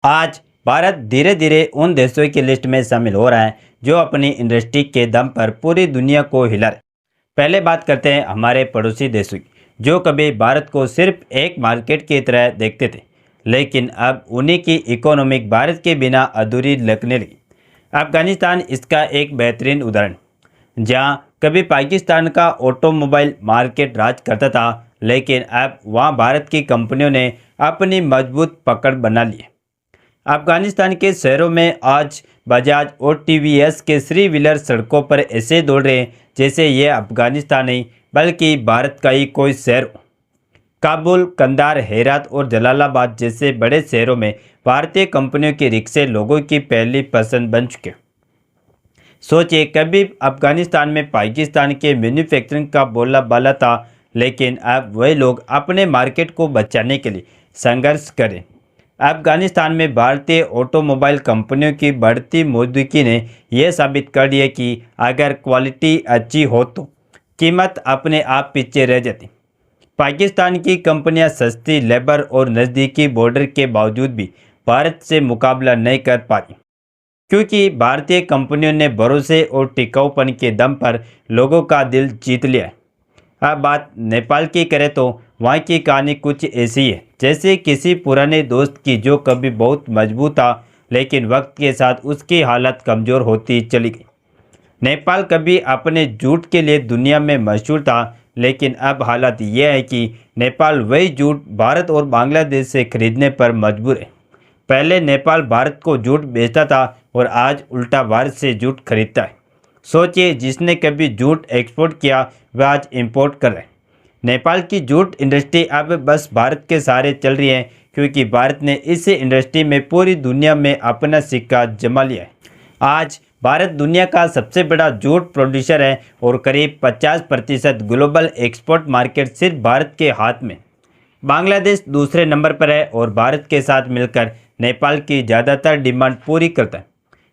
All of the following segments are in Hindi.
आज भारत धीरे धीरे उन देशों की लिस्ट में शामिल हो रहा है जो अपनी इंडस्ट्री के दम पर पूरी दुनिया को हिला रहे। पहले बात करते हैं हमारे पड़ोसी देशों की, जो कभी भारत को सिर्फ एक मार्केट की तरह देखते थे, लेकिन अब उन्हीं की इकोनॉमिक भारत के बिना अधूरी लगने लगी। अफगानिस्तान इसका एक बेहतरीन उदाहरण, जहां कभी पाकिस्तान का ऑटोमोबाइल मार्केट राज करता था, लेकिन अब वहां भारत की कंपनियों ने अपनी मजबूत पकड़ बना ली है। अफगानिस्तान के शहरों में आज बजाज और टीवीएस के थ्री व्हीलर सड़कों पर ऐसे दौड़ रहे हैं जैसे ये अफगानिस्तान नहीं बल्कि भारत का ही कोई शहर हो। काबुल, कंधार, हेरात और जलालाबाद जैसे बड़े शहरों में भारतीय कंपनियों के रिक्शे लोगों की पहली पसंद बन चुके। सोचिए, कभी अफगानिस्तान में पाकिस्तान के मैन्युफैक्चरिंग का बोलबाला था, लेकिन अब वही लोग अपने मार्केट को बचाने के लिए संघर्ष करें। अफगानिस्तान में भारतीय ऑटोमोबाइल कंपनियों की बढ़ती मौजूदगी ने यह साबित कर दिया कि अगर क्वालिटी अच्छी हो तो कीमत अपने आप पीछे रह जाती। पाकिस्तान की कंपनियां सस्ती लेबर और नज़दीकी बॉर्डर के बावजूद भी भारत से मुकाबला नहीं कर पाती, क्योंकि भारतीय कंपनियों ने भरोसे और टिकाऊपन के दम पर लोगों का दिल जीत लिया है। अब बात नेपाल की करें तो वहाँ की कहानी कुछ ऐसी है जैसे किसी पुराने दोस्त की जो कभी बहुत मजबूत था, लेकिन वक्त के साथ उसकी हालत कमज़ोर होती चली गई। नेपाल कभी अपने जूट के लिए दुनिया में मशहूर था, लेकिन अब हालत यह है कि नेपाल वही जूट भारत और बांग्लादेश से खरीदने पर मजबूर है। पहले नेपाल भारत को जूट बेचता था और आज उल्टा भारत से जूट खरीदता है। सोचिए, जिसने कभी जूट एक्सपोर्ट किया वह आज इंपोर्ट कर रहे हैं। नेपाल की जूट इंडस्ट्री अब बस भारत के सहारे चल रही है, क्योंकि भारत ने इस इंडस्ट्री में पूरी दुनिया में अपना सिक्का जमा लिया है। आज भारत दुनिया का सबसे बड़ा जूट प्रोड्यूसर है और करीब 50% ग्लोबल एक्सपोर्ट मार्केट सिर्फ भारत के हाथ में। बांग्लादेश दूसरे नंबर पर है और भारत के साथ मिलकर नेपाल की ज़्यादातर डिमांड पूरी करता है।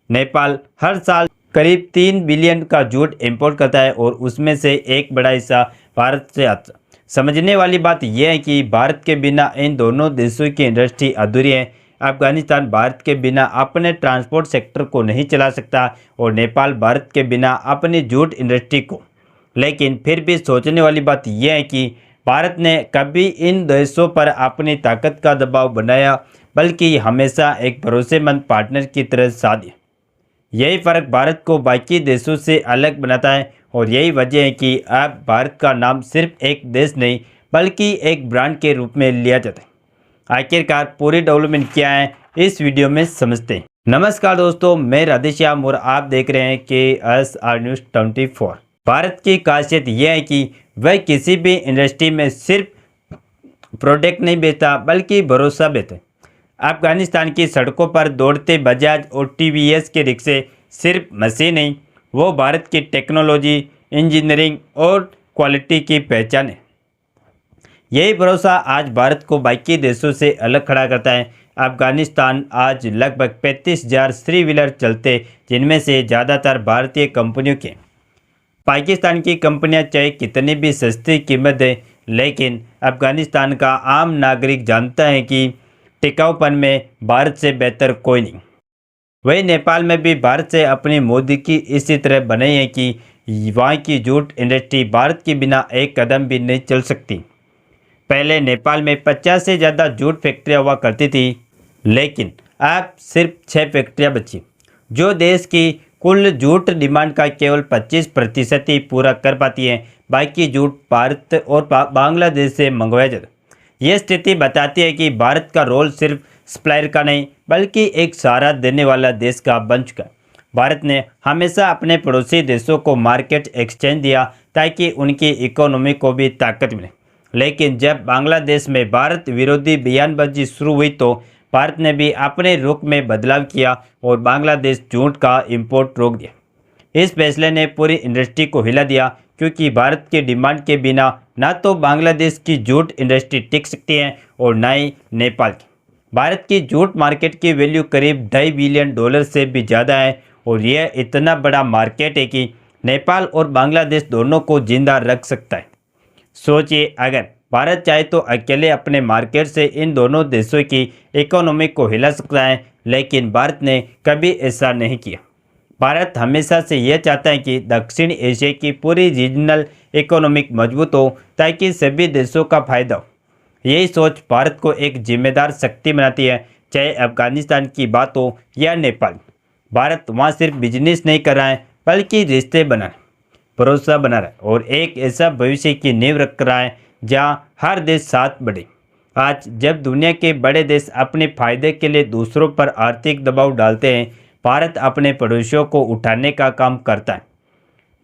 नेपाल हर साल करीब 3 बिलियन का जूट इंपोर्ट करता है और उसमें से एक बड़ा हिस्सा भारत से आता है। समझने वाली बात यह है कि भारत के बिना इन दोनों देशों की इंडस्ट्री अधूरी है। अफगानिस्तान भारत के बिना अपने ट्रांसपोर्ट सेक्टर को नहीं चला सकता और नेपाल भारत के बिना अपनी जूट इंडस्ट्री को। लेकिन फिर भी सोचने वाली बात यह है कि भारत ने कभी इन देशों पर अपनी ताकत का दबाव बनाया, बल्कि हमेशा एक भरोसेमंद पार्टनर की तरह साथ दिया। यही फ़र्क भारत को बाकी देशों से अलग बनाता है और यही वजह है कि अब भारत का नाम सिर्फ एक देश नहीं बल्कि एक ब्रांड के रूप में लिया जाता है। आखिरकार पूरी डेवलपमेंट क्या है, इस वीडियो में समझते हैं। नमस्कार दोस्तों, मैं राधेश्याम और आप देख रहे हैं KSR News 24। भारत की खासियत यह है कि वह किसी भी इंडस्ट्री में सिर्फ प्रोडक्ट नहीं बेचता बल्कि भरोसा बेचता है। अफगानिस्तान की सड़कों पर दौड़ते बजाज और टीवीएस के रिक्शे सिर्फ मशीन नहीं, वो भारत की टेक्नोलॉजी, इंजीनियरिंग और क्वालिटी की पहचान है। यही भरोसा आज भारत को बाकी देशों से अलग खड़ा करता है। अफगानिस्तान आज लगभग 35,000 थ्री व्हीलर चलते, जिनमें से ज़्यादातर भारतीय कंपनियों के। पाकिस्तान की कंपनियां चाहे कितनी भी सस्ती कीमत दें, लेकिन अफगानिस्तान का आम नागरिक जानता है कि टिकाऊपन में भारत से बेहतर कोई नहीं। वही नेपाल में भी भारत से अपनी मौजूदगी इसी तरह बनाई है कि वहाँ की जूट इंडस्ट्री भारत के बिना एक कदम भी नहीं चल सकती। पहले नेपाल में 50 से ज़्यादा जूट फैक्ट्रियाँ हुआ करती थी, लेकिन अब सिर्फ 6 फैक्ट्रियाँ बची, जो देश की कुल जूट डिमांड का केवल 25% ही पूरा कर पाती है। बाकी जूट भारत और बांग्लादेश से मंगवाया जाता है। यह स्थिति बताती है कि भारत का रोल सिर्फ सप्लायर का नहीं बल्कि एक सहारा देने वाला देश का बन चुका है। भारत ने हमेशा अपने पड़ोसी देशों को मार्केट एक्सचेंज दिया ताकि उनकी इकोनॉमी को भी ताकत मिले, लेकिन जब बांग्लादेश में भारत विरोधी बयानबाजी शुरू हुई तो भारत ने भी अपने रुख में बदलाव किया और बांग्लादेश जूट का इंपोर्ट रोक दिया। इस फैसले ने पूरी इंडस्ट्री को हिला दिया, क्योंकि भारत के डिमांड के बिना ना तो बांग्लादेश की जूट इंडस्ट्री टिक सकती है और ना ही नेपाल की। भारत की जूट मार्केट की वैल्यू करीब $2.5 बिलियन से भी ज़्यादा है और यह इतना बड़ा मार्केट है कि नेपाल और बांग्लादेश दोनों को जिंदा रख सकता है। सोचिए, अगर भारत चाहे तो अकेले अपने मार्केट से इन दोनों देशों की इकोनॉमी को हिला सकता है, लेकिन भारत ने कभी ऐसा नहीं किया। भारत हमेशा से यह चाहता है कि दक्षिण एशिया की पूरी रीजनल इकोनॉमिक मजबूत हो ताकि सभी देशों का फायदा हो। यही सोच भारत को एक जिम्मेदार शक्ति बनाती है, चाहे अफगानिस्तान की बात हो या नेपाल। भारत वहाँ सिर्फ बिजनेस नहीं कर रहा है, बल्कि रिश्ते बना रहा है, भरोसा बना रहा है और एक ऐसा भविष्य की नींव रख रहा है जहाँ हर देश साथ बढ़े। आज जब दुनिया के बड़े देश अपने फायदे के लिए दूसरों पर आर्थिक दबाव डालते हैं, भारत अपने पड़ोसियों को उठाने का काम करता है।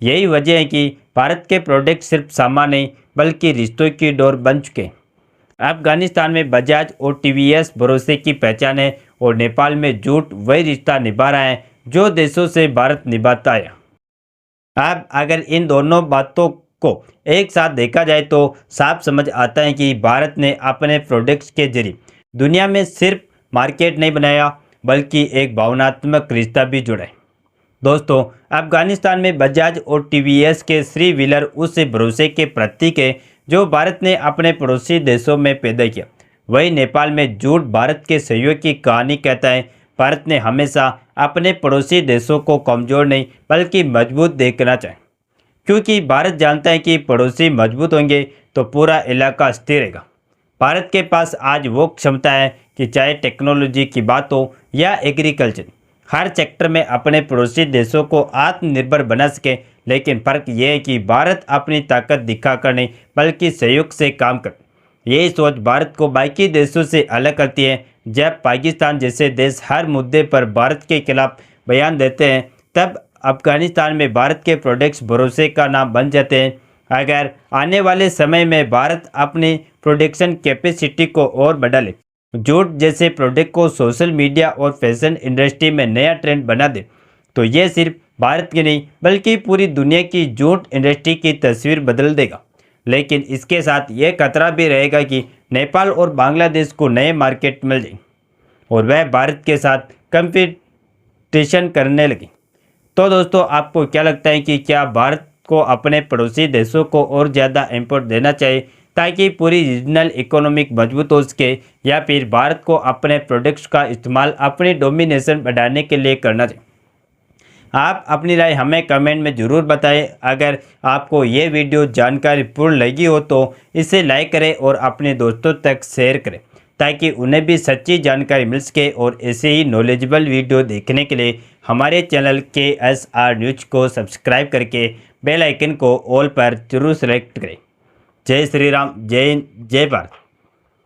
यही वजह है कि भारत के प्रोडक्ट सिर्फ सामान नहीं बल्कि रिश्तों की डोर बन चुके हैं। अफगानिस्तान में बजाज और टीवीएस भरोसे की पहचान है और नेपाल में जूट वही रिश्ता निभा रहा है जो देशों से भारत निभाता है। अब अगर इन दोनों बातों को एक साथ देखा जाए तो साफ समझ आता है कि भारत ने अपने प्रोडक्ट्स के जरिए दुनिया में सिर्फ मार्केट नहीं बनाया बल्कि एक भावनात्मक रिश्ता भी जुड़ा है। दोस्तों, अफगानिस्तान में बजाज और टीवीएस के थ्री व्हीलर उस भरोसे के प्रतीक है जो भारत ने अपने पड़ोसी देशों में पैदा किया। वही नेपाल में जूट भारत के सहयोग की कहानी कहता है। भारत ने हमेशा अपने पड़ोसी देशों को कमज़ोर नहीं बल्कि मजबूत देखना चाहिए, क्योंकि भारत जानता है कि पड़ोसी मजबूत होंगे तो पूरा इलाका स्थिर रहेगा। भारत के पास आज वो क्षमता है कि चाहे टेक्नोलॉजी की बात हो या एग्रीकल्चर, हर सेक्टर में अपने पड़ोसी देशों को आत्मनिर्भर बना सके। लेकिन फ़र्क यह है कि भारत अपनी ताकत दिखाकर नहीं बल्कि सहयोग से काम कर। यही सोच भारत को बाकी देशों से अलग करती है। जब पाकिस्तान जैसे देश हर मुद्दे पर भारत के खिलाफ बयान देते हैं, तब अफगानिस्तान में भारत के प्रोडक्ट्स भरोसे का नाम बन जाते हैं। अगर आने वाले समय में भारत अपनी प्रोडक्शन कैपेसिटी को और बढ़ा ले, जूट जैसे प्रोडक्ट को सोशल मीडिया और फैशन इंडस्ट्री में नया ट्रेंड बना दे, तो ये सिर्फ भारत की नहीं बल्कि पूरी दुनिया की जूट इंडस्ट्री की तस्वीर बदल देगा। लेकिन इसके साथ ये खतरा भी रहेगा कि नेपाल और बांग्लादेश को नए मार्केट मिल जाए और वह भारत के साथ कंपटीशन करने लगे। तो दोस्तों, आपको क्या लगता है कि क्या भारत को अपने पड़ोसी देशों को और ज़्यादा इंपोर्ट देना चाहिए ताकि पूरी रीजनल इकोनॉमिक मजबूत हो सके, या फिर भारत को अपने प्रोडक्ट्स का इस्तेमाल अपनी डोमिनेशन बढ़ाने के लिए करना चाहिए? आप अपनी राय हमें कमेंट में ज़रूर बताएं। अगर आपको ये वीडियो जानकारी पूर्ण लगी हो तो इसे लाइक करें और अपने दोस्तों तक शेयर करें ताकि उन्हें भी सच्ची जानकारी मिल सके। और ऐसे ही नॉलेजेबल वीडियो देखने के लिए हमारे चैनल KSR न्यूज़ को सब्सक्राइब करके बेल आइकन को ऑल पर जरूर सेलेक्ट करें। जय श्री राम, जय हिंद, जय भारत।